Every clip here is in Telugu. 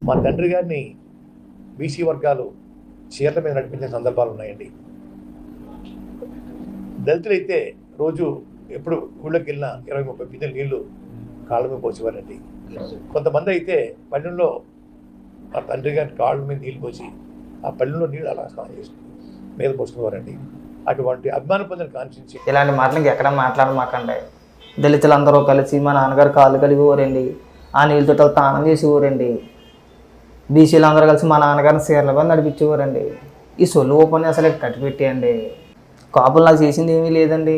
మా తండ్రి గారిని బీసీ వర్గాలు చీరల మీద నడిపించిన సందర్భాలు ఉన్నాయండి. దళితులైతే రోజు ఎప్పుడు ఊళ్ళోకి వెళ్ళినా 20-30 బిందెలు నీళ్లు కాళ్ళ మీద పోసేవారండి. కొంతమంది అయితే పల్లెల్లో మా తండ్రి గారి కాళ్ళ మీద నీళ్ళు పోసి ఆ పల్లెల్లో నీళ్ళు అలా స్నానం చేసి మీద పోసుకునేవారండి. అటువంటి అభిమాన పొందిన కాన్షియన్స్. ఇలాంటి మాటలకి ఎక్కడ మాట్లాడమాకండి. దళితులందరూ కలిసి మా నాన్నగారు కాళ్ళు కలిగిపోరండి, ఆ నీళ్ళతో స్నానం చేసేవారండి. బీసీలు అందరూ కలిసి మా నాన్నగారిని చీరల మీద నడిపించేవారండి. ఈ సొల్లు ఉపన్యాసాలు కట్టిపెట్టేయండి. కాపులు నాకు చేసింది ఏమీ లేదండి.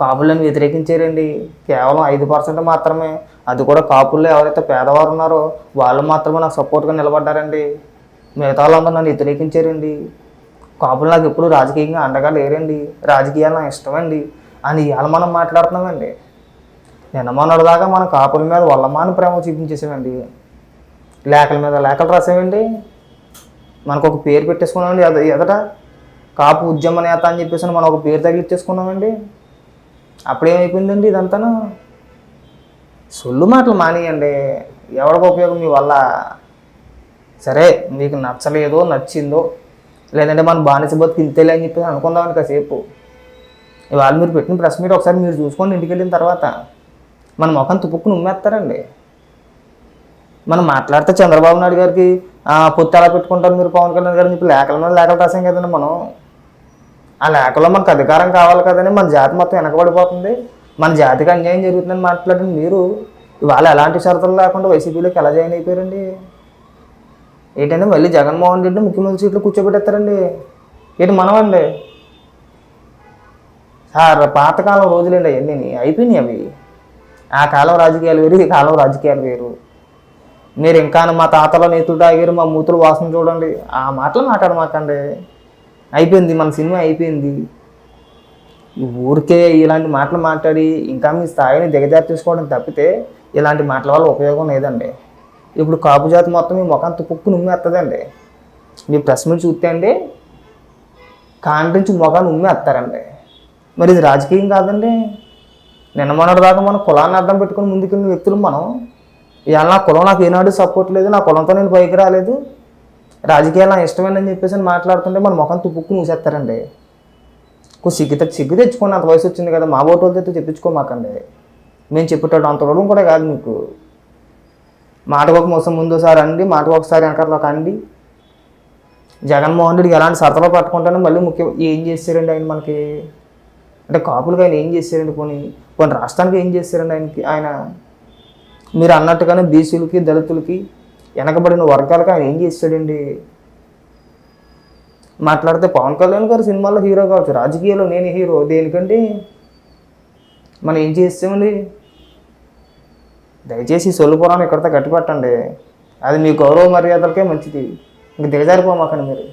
కాపులను వ్యతిరేకించారండి. కేవలం 5% మాత్రమే, అది కూడా కాపుల్లో ఎవరైతే పేదవారు ఉన్నారో వాళ్ళు మాత్రమే నాకు సపోర్ట్గా నిలబడ్డారండి. మిగతా వాళ్ళందరూ నన్ను వ్యతిరేకించారండి. కాపులు నాకు ఎప్పుడు రాజకీయంగా అండగా లేరండి, రాజకీయాలు నాకు ఇష్టమండి అని ఇవాళ మనం మాట్లాడుతున్నామండి. నిన్న మొన్నటిదాకా మనం కాపుల మీద వల్లమాని ప్రేమ చూపించేసామండి. లేఖల మీద లేఖలు రాసామండి. మనకు ఒక పేరు పెట్టేసుకున్నామండి. ఎదట కాపు ఉద్యమ నేత అని చెప్పేసి మనం ఒక పేరు తగిలిచ్చేసుకున్నామండి. అప్పుడేమైపోయిందండి ఇదంతాను? సొల్లు మాటలు మానేయండి. ఎవరికి ఉపయోగం మీ వల్ల? సరే మీకు నచ్చలేదో నచ్చిందో లేదంటే మన బానిస బతుకు ఇంతేలే అని చెప్పేసి అనుకుందామని కాసేపు. ఇవాళ మీరు పెట్టిన ప్రెస్ మీట్ ఒకసారి మీరు చూసుకోండి. ఇంటికి వెళ్ళిన తర్వాత మన ముఖం తుప్పుకుని ఉమ్మేస్తారండి. మనం మాట్లాడితే చంద్రబాబు నాయుడు గారికి పొత్తు ఎలా పెట్టుకుంటారు మీరు పవన్ కళ్యాణ్ గారు అని చెప్పి లేఖల మీద లేఖలు రాసాం కదండి మనం. ఆ లేఖలో మనకు అధికారం కావాలి కదండి. మన జాతి మొత్తం వెనకబడిపోతుంది, మన జాతికి అన్యాయం జరుగుతుందని మాట్లాడిన మీరు ఇవాళ ఎలాంటి షరతులు లేకుండా వైసీపీలోకి ఎలా జాయిన్ అయిపోయారండి? ఏంటంటే మళ్ళీ జగన్మోహన్ రెడ్డి ముఖ్యమంత్రి సీట్లు కూర్చోబెట్టేస్తారండి. ఏంటి మనమండి? సార్ పాతకాలం రోజులండి అవన్నీ అయిపోయినాయి. అవి ఆ కాలం రాజకీయాలు వేరు, ఈ కాలం రాజకీయాలు వేరు. మీరు ఇంకా మా తాతలో నేతులు తాగారు, మా మూతులు వాసన చూడండి, ఆ మాటలు మాట్లాడమాకండి. అయిపోయింది, మన సినిమా అయిపోయింది. ఊరికే ఇలాంటి మాటలు మాట్లాడి ఇంకా మీ స్థాయిని దిగజారి తీసుకోవడం తప్పితే ఇలాంటి మాటల వల్ల ఉపయోగం లేదండి. ఇప్పుడు కాపు జాతి మొత్తం మీ ముఖం తుప్పుకు ఉమ్మేస్తుందండి. మీ ప్రెస్ మీట్ చూస్తే అండి కాంట్రించి ముఖాన్ని ఉమ్మేస్తారండి. మరి ఇది రాజకీయం కాదండి. నిన్న మొన్నటిదాకా మనం కులాన్ని అడ్డం పెట్టుకుని ముందుకెళ్ళిన వ్యక్తులు మనం. ఇవాళ నా కులం నాకు ఏనాడు సపోర్ట్ లేదు, నా కులంతో నేను పైకి రాలేదు, రాజకీయాలు నాకు ఇష్టమేనని చెప్పేసి మాట్లాడుతుంటే మన ముఖం తుప్పుకు మూసేస్తారండి. సిగ్గు తెచ్చుకోండి. అంత వయసు వచ్చింది కదా, మా ఓటు వాళ్ళతో చెప్పించుకోమాకండి. మేము చెప్పేటోడు అంత చూడడం కూడా కాదు మీకు. మాటకు ఒక మోసం ముందుసారి అండి, మాటకు ఒకసారి వెనకాల అండి. జగన్మోహన్ రెడ్డికి ఎలాంటి సరతలో పట్టుకుంటాను మళ్ళీ ముఖ్యం. ఏం చేశారండి ఆయన మనకి? అంటే కాపులకి ఆయన ఏం చేశారండి? కొన్ని రాష్ట్రానికి ఏం చేశారండి ఆయన? మీరు అన్నట్టుగానే బీసీలకి దళితులకి వెనకబడిన వర్గాలకి ఆయన ఏం చేస్తాడండి? మాట్లాడితే పవన్ కళ్యాణ్ గారు సినిమాల్లో హీరో కావచ్చు, రాజకీయాల్లో నేను హీరో. దేనికండి? మనం ఏం చేస్తామండి? దయచేసి సొల్లు పురాణం ఇక్కడితో గట్టిపట్టండి. అది మీ గౌరవ మర్యాదలకే మంచిది. ఇంక దిగజారిపోమాకండి మీరు.